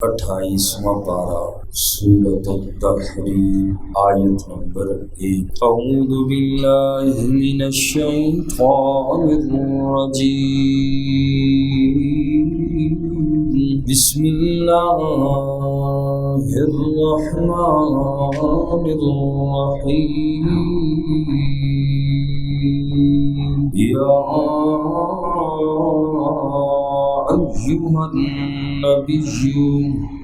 28واں پارہ سورۃ التحریم آیت نمبر 1۔ اعوذ باللہ من الشیطان الرجیم، بسم اللہ الرحمن الرحیم۔ یا ایھا النبی،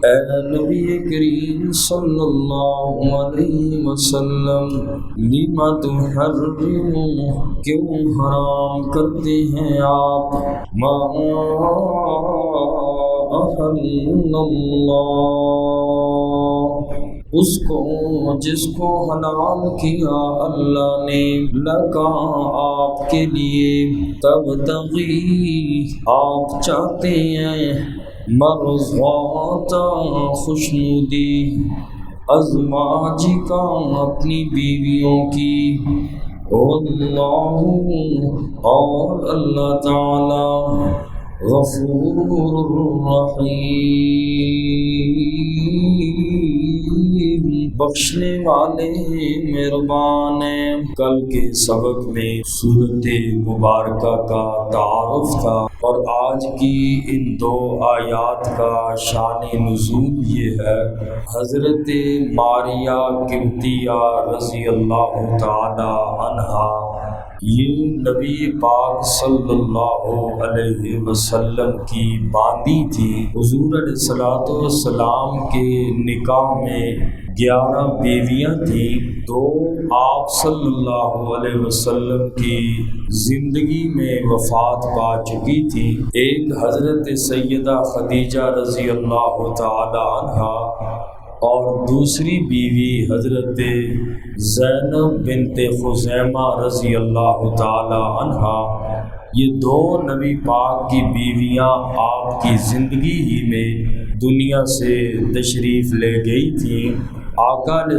اے نبی کریم صلی اللہ علیہ وسلم، لم تحرم، کیوں حرام کرتے ہیں آپ، ما احل اللہ، اس کو جس کو حلال کیا اللہ نے، لکا آپ کے لیے، تبتغی آپ چاہتے ہیں، مرضات خوشنودی، ازواجکا اپنی بیویوں کی، واللہ اور اللہ تعالی، غفور رحیم، بخشنے والے مہربان ہیں۔ کل کے سبق میں سورۃ مبارکہ کا تعارف تھا، اور آج کی ان دو آیات کا شان نزول یہ ہے۔ حضرت ماریہ قبطیہ رضی اللہ تعالی عنہا، یہ نبی پاک صلی اللہ علیہ وسلم کی باندی تھی۔ حضور علیہ السلام کے نکاح میں 11 بیویاں تھیں، تو آپ صلی اللہ علیہ وسلم کی زندگی میں وفات پا چکی تھی۔ ایک حضرت سیدہ خدیجہ رضی اللہ تعالی عنہا، اور دوسری بیوی حضرت زینب بنت خزیمہ رضی اللہ تعالی عنہا۔ یہ دو نبی پاک کی بیویاں آپ کی زندگی ہی میں دنیا سے تشریف لے گئی تھیں۔ آقا علیہ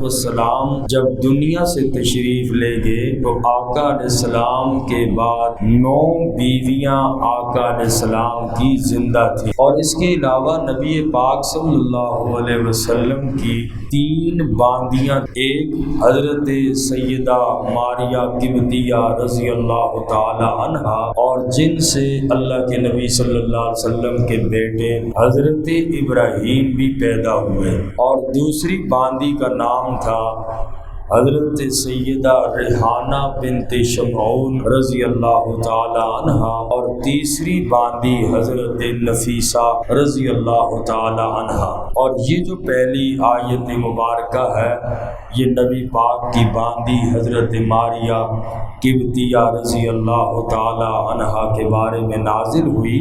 السلام جب دنیا سے تشریف لے گئے تو آقا علیہ السلام کے بعد 9 بیویاں آقا علیہ السلام کی زندہ تھیں، اور اس کے علاوہ نبی پاک صلی اللہ علیہ وسلم کی 3 باندیاں، ایک حضرت سیدہ ماریہ قبطیہ رضی اللہ تعالی عنہا، اور جن سے اللہ کے نبی صلی اللہ علیہ وسلم کے بیٹے حضرت ابراہیم بھی پیدا ہوئے، اور دوسری باندی کا نام تھا حضرت سیدہ ریحانہ بنت شمعون رضی اللہ تعالی عنہا، اور تیسری باندی حضرت نفیسہ رضی اللہ تعالی عنہا۔ اور یہ جو پہلی آیت مبارکہ ہے، یہ نبی پاک کی باندی حضرت ماریہ قبطیہ رضی اللہ تعالی عنہا کے بارے میں نازل ہوئی۔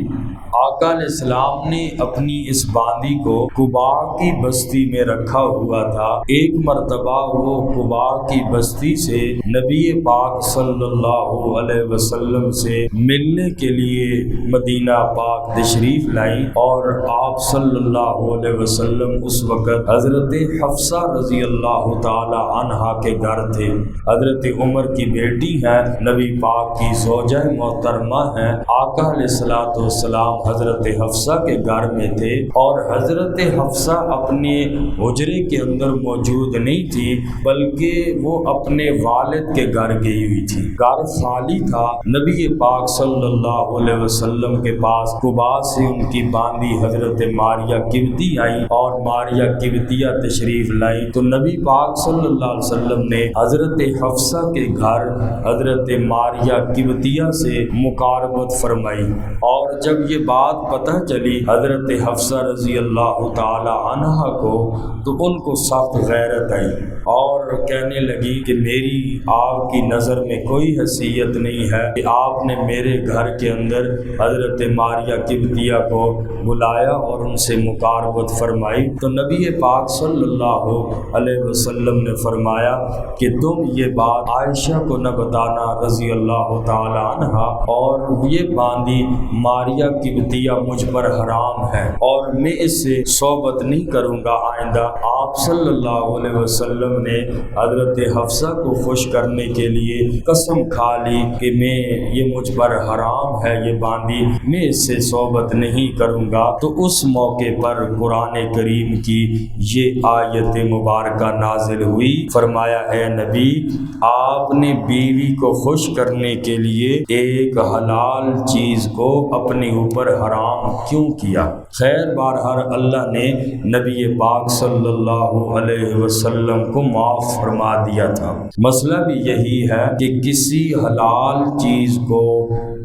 آقا علیہ السلام نے اپنی اس باندی کو قباء کی بستی میں رکھا ہوا تھا۔ ایک مرتبہ وہ قباء کی بستی سے نبی پاک صلی اللہ علیہ وسلم سے ملنے کے لیے مدینہ پاک تشریف لائی، اور آپ صلی اللہ علیہ وسلم اس وقت حضرت حفصہ رضی اللہ تعالی عنہا کے گھر تھے۔ حضرت عمر کی بیٹی ہیں، نبی پاک کی زوجہ محترمہ ہیں۔ آقا علیہ السلام حضرت حفصہ کے گھر میں تھے، اور حضرت حفصہ اپنے حجرے کے اندر موجود نہیں تھی، بلکہ وہ اپنے والد کے گھر گئی ہوئی تھی۔ گھر خالی تھا۔ نبی پاک صلی اللہ علیہ وسلم کے پاس قباء سے ان کی باندی حضرت ماریہ قبطی آئی، اور ماریہ قبطیہ تشریف لائی، تو نبی پاک صلی اللہ علیہ وسلم نے حضرت حفصہ کے گھر حضرت ماریہ قبطیہ سے مقاربت فرمائی، اور جب یہ بات پتہ چلی حضرت حفصہ رضی اللہ تعالی عنہا کو، تو ان کو سخت غیرت آئی، اور کہنے لگی کہ میری آپ کی نظر میں کوئی حیثیت نہیں ہے کہ آپ نے میرے گھر کے اندر حضرت ماریہ قبطیہ کو بلایا اور ان سے مقاربت فرمائی۔ تو نبی پاک صلی اللہ علیہ وسلم نے فرمایا کہ تم یہ بات عائشہ کو نہ بتانا رضی اللہ تعالی عنہا، اور یہ باندی ماریہ قبطیہ دیا مجھ پر حرام ہے اور میں اس سے صحبت نہیں کروں گا آئندہ۔ آپ صلی اللہ علیہ وسلم نے حضرت حفصہ کو خوش کرنے کے لیے قسم کھا لی کہ میں یہ مجھ پر حرام ہے یہ باندھی، میں اس سے صحبت نہیں کروں گا۔ تو اس موقع پر قرآن کریم کی یہ آیت مبارکہ نازل ہوئی۔ فرمایا اے نبی، آپ نے بیوی کو خوش کرنے کے لیے ایک حلال چیز کو اپنے اوپر حرام کیوں کیا؟ خیر بہرحال اللہ نے نبی پاک صلی اللہ علیہ وسلم کو معاف فرما دیا تھا۔ مسئلہ بھی یہی ہے کہ کسی حلال چیز کو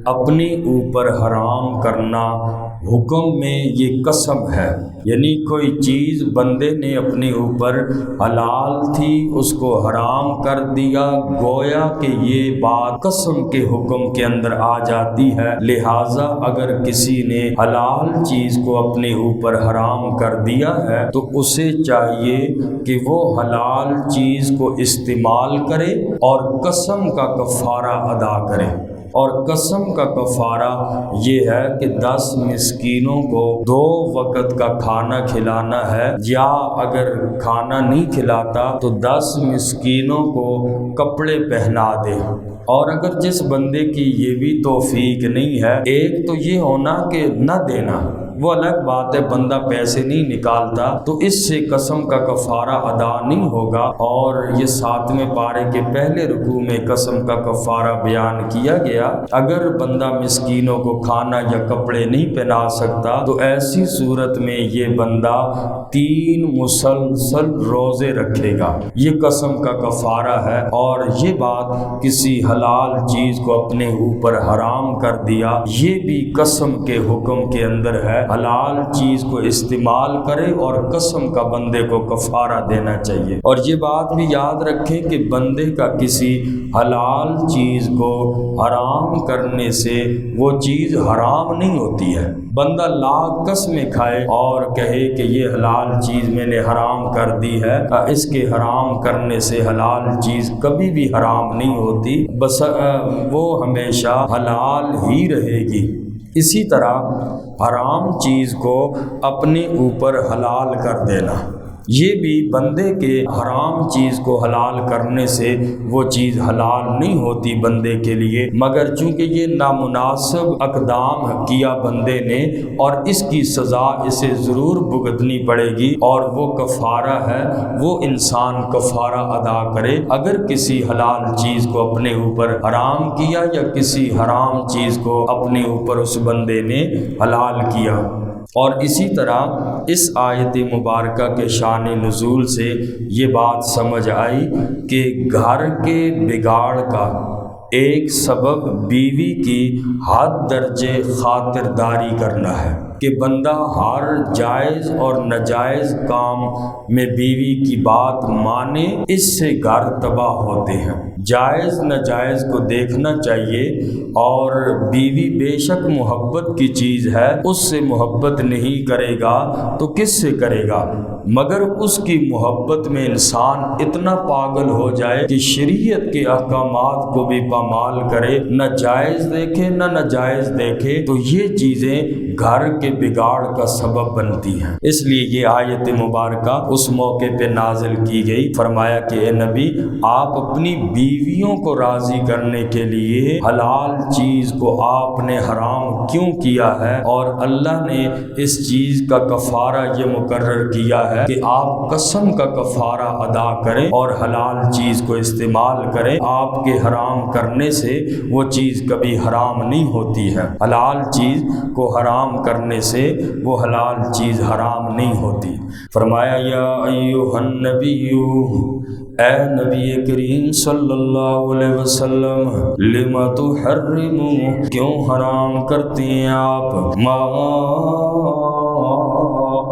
اپنے اوپر حرام کرنا حکم میں یہ قسم ہے، یعنی کوئی چیز بندے نے اپنے اوپر حلال تھی اس کو حرام کر دیا، گویا کہ یہ بات قسم کے حکم کے اندر آ جاتی ہے۔ لہٰذا اگر کسی نے حلال چیز کو اپنے اوپر حرام کر دیا ہے تو اسے چاہیے کہ وہ حلال چیز کو استعمال کرے اور قسم کا کفارہ ادا کرے۔ اور قسم کا کفارہ یہ ہے کہ 10 مسکینوں کو 2 وقت کا کھانا کھلانا ہے، یا اگر کھانا نہیں کھلاتا تو 10 مسکینوں کو کپڑے پہنا دے۔ اور اگر جس بندے کی یہ بھی توفیق نہیں ہے، ایک تو یہ ہونا کہ نہ دینا، وہ الگ بات ہے، بندہ پیسے نہیں نکالتا تو اس سے قسم کا کفارہ ادا نہیں ہوگا۔ اور یہ 7ویں پارے کے پہلے رکوع میں قسم کا کفارہ بیان کیا گیا۔ اگر بندہ مسکینوں کو کھانا یا کپڑے نہیں پہنا سکتا تو ایسی صورت میں یہ بندہ 3 مسلسل روزے رکھے گا، یہ قسم کا کفارہ ہے۔ اور یہ بات کسی حلال چیز کو اپنے اوپر حرام کر دیا، یہ بھی قسم کے حکم کے اندر ہے۔ حلال چیز کو استعمال کرے اور قسم کا بندے کو کفارہ دینا چاہیے۔ اور یہ بات بھی یاد رکھیں کہ بندے کا کسی حلال چیز کو حرام کرنے سے وہ چیز حرام نہیں ہوتی ہے۔ بندہ لاکھ قسمیں کھائے اور کہے کہ یہ حلال چیز میں نے حرام کر دی ہے، اس کے حرام کرنے سے حلال چیز کبھی بھی حرام نہیں ہوتی، بس وہ ہمیشہ حلال ہی رہے گی۔ اسی طرح حرام چیز کو اپنے اوپر حلال کر دینا، یہ بھی بندے کے حرام چیز کو حلال کرنے سے وہ چیز حلال نہیں ہوتی بندے کے لیے، مگر چونکہ یہ نامناسب اقدام کیا بندے نے اور اس کی سزا اسے ضرور بھگتنی پڑے گی، اور وہ کفارہ ہے، وہ انسان کفارہ ادا کرے۔ اگر کسی حلال چیز کو اپنے اوپر حرام کیا یا کسی حرام چیز کو اپنے اوپر اس بندے نے حلال کیا۔ اور اسی طرح اس آیت مبارکہ کے شان نزول سے یہ بات سمجھ آئی کہ گھر کے بگاڑ کا ایک سبب بیوی کی حد درجے خاطرداری کرنا ہے، کہ بندہ ہر جائز اور ناجائز کام میں بیوی کی بات مانے، اس سے گھر تباہ ہوتے ہیں۔ جائز ناجائز کو دیکھنا چاہیے، اور بیوی بے شک محبت کی چیز ہے، اس سے محبت نہیں کرے گا تو کس سے کرے گا؟ مگر اس کی محبت میں انسان اتنا پاگل ہو جائے کہ شریعت کے احکامات کو بھی پامال کرے، نہ جائز دیکھے نہ ناجائز دیکھے، تو یہ چیزیں گھر کے بگاڑ کا سبب بنتی ہیں۔ اس لیے یہ آیت مبارکہ اس موقع پہ نازل کی گئی۔ فرمایا کہ اے نبی، آپ اپنی بیویوں کو راضی کرنے کے لیے حلال چیز کو آپ نے حرام کیوں کیا ہے؟ اور اللہ نے اس چیز کا کفارہ یہ مقرر کیا ہے کہ آپ قسم کا کفارہ ادا کریں اور حلال چیز کو استعمال کریں۔ آپ کے حرام کرنے سے وہ چیز کبھی حرام نہیں ہوتی ہے، حلال چیز کو حرام کرنے سے وہ حلال چیز حرام نہیں ہوتی۔ فرمایا یا ایھا النبی، اے نبی کریم صلی اللہ علیہ وسلم، لم تحرم، کیوں حرام کرتے ہیں آپ، ما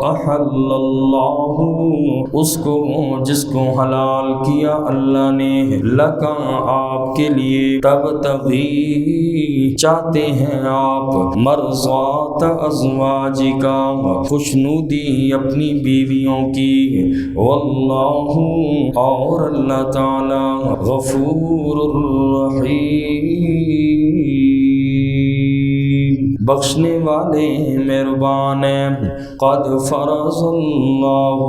احل اللہ، اس کو جس کو حلال کیا اللہ نے، لک آپ کے لیے، تبتغی چاہتے ہیں آپ، مرضات ازواجکا، خوشنودی اپنی بیویوں کی، واللہ، اور اللہ تعالی، غفور الرحیم، بخشنے والے مہربان ہیں۔ قد فرض اللہ،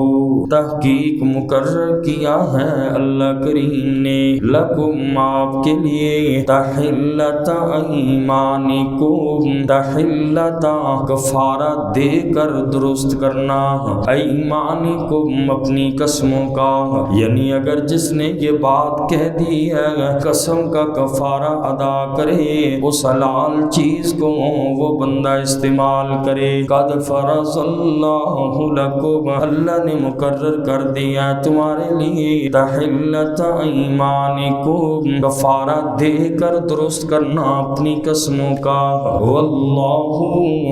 تحقیق مقرر کیا ہے اللہ کریم نے، لکم آپ کے لیے، تحلت ایمانکم، تحلت کفارہ دے کر درست کرنا، ایمانکم اپنی قسموں کا، یعنی اگر جس نے یہ بات کہہ دی ہے قسم کا کفارہ ادا کرے، اس حلال چیز کو وہ بندہ استعمال کرے۔ قد فرض اللہ لکم، اللہ نے مقرر کر دیا تمہارے لیے، تحلت ایمانکم، کفارہ دے کر درست کرنا اپنی قسموں کا، واللہ،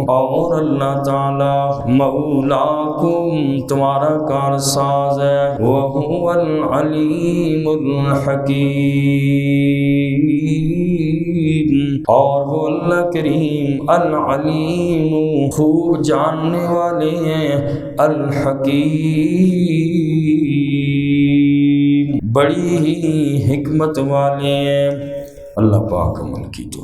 اور اللہ تعالی، مولاکم، تمہارا کارساز ہے، وہو العلیم الحکیم، اور وہ اللہ کریم العلیم، خوب جاننے والے ہیں، الحکیم، بڑی ہی حکمت والے ہیں۔ اللہ پاک عمل کی توفیق